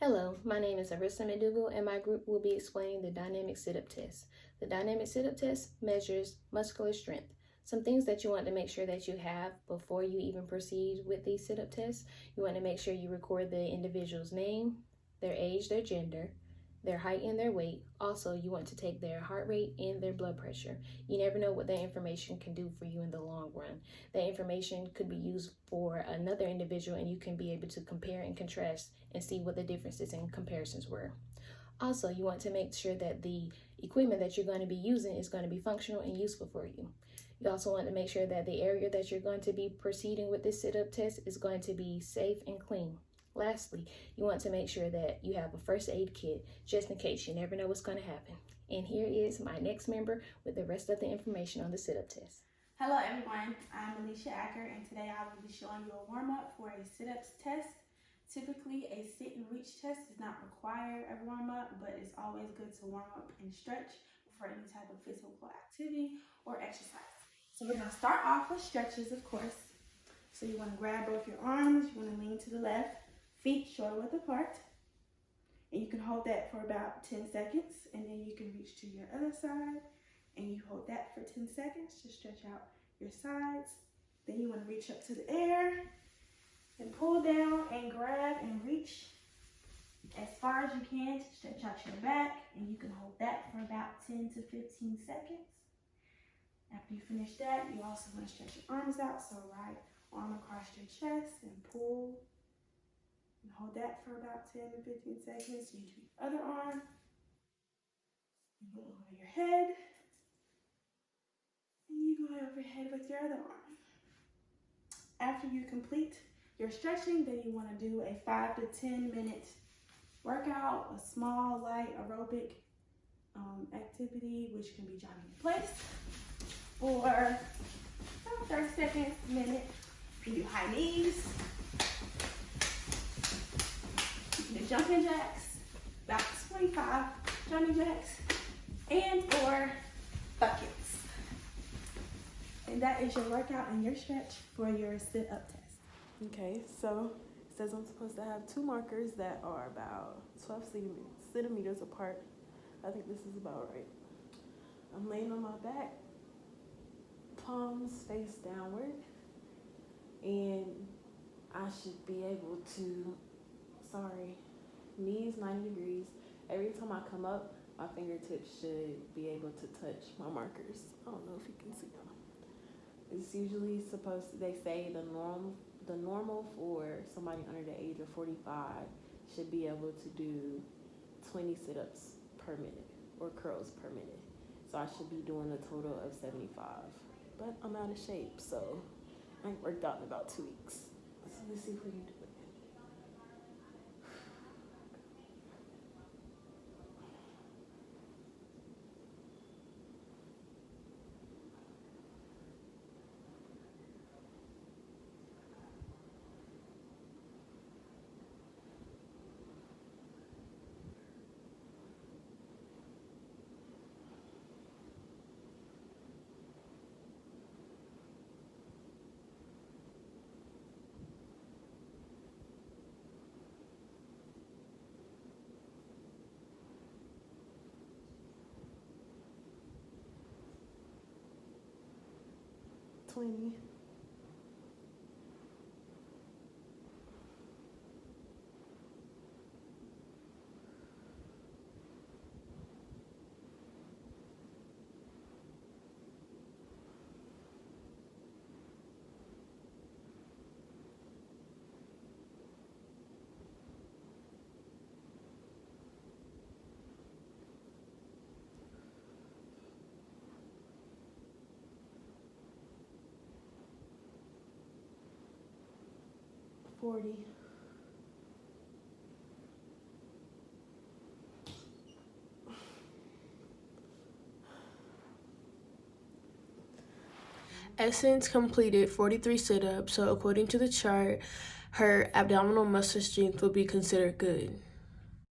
Hello, my name is Arissa Mendugo, and my group will be explaining the dynamic sit-up test. The dynamic sit-up test measures muscular strength. Some things that you want to make sure that you have before you even proceed with these sit-up tests. You want to make sure you record the individual's name, their age, their gender, their height and their weight. Also, you want to take their heart rate and their blood pressure. You never know what that information can do for you in the long run. That information could be used for another individual, and you can be able to compare and contrast and see what the differences and comparisons were. Also, you want to make sure that the equipment that you're going to be using is going to be functional and useful for you. You also want to make sure that the area that you're going to be proceeding with this sit-up test is going to be safe and clean. Lastly, you want to make sure that you have a first aid kit just in case. You never know what's going to happen. And here is my next member with the rest of the information on the sit-up test. Hello everyone, I'm Alicia Acker, and today I will be showing you a warm-up for a sit-ups test. Typically, a sit and reach test does not require a warm-up, but it's always good to warm up and stretch before any type of physical activity or exercise. So we're going to start off with stretches, of course. So you want to grab both your arms, you want to lean to the left, feet shoulder width apart, and you can hold that for about 10 seconds, and then you can reach to your other side, and you hold that for 10 seconds to stretch out your sides. Then you want to reach up to the air and pull down and grab and reach as far as you can to stretch out your back, and you can hold that for about 10 to 15 seconds. After you finish that, you also want to stretch your arms out, so right arm across your chest and pull. And hold that for about 10 to 15 seconds. You do your other arm. You go over your head. And you go overhead with your other arm. After you complete your stretching, then you want to do a 5 to 10 minute workout, a small, light aerobic activity, which can be jogging in place. For about 30 seconds, a minute, you can do high knees. Jumping jacks, about 25 jumping jacks, and or buckets. And that is your workout and your stretch for your sit-up test. Okay, so it says I'm supposed to have two markers that are about 12 centimeters apart. I think this is about right. I'm laying on my back, palms face downward, and I should be able to, knees 90 degrees. Every time I come up, my fingertips should be able to touch my markers. I don't know if you can see them. It's usually supposed to, they say the normal for somebody under the age of 45 should be able to do 20 sit-ups per minute or curls per minute. So I should be doing a total of 75. But I'm out of shape, so I ain't worked out in about 2 weeks. So let's see if we can do it. 20. $40. Essence completed 43 sit-ups, so according to the chart, her abdominal muscle strength will be considered good.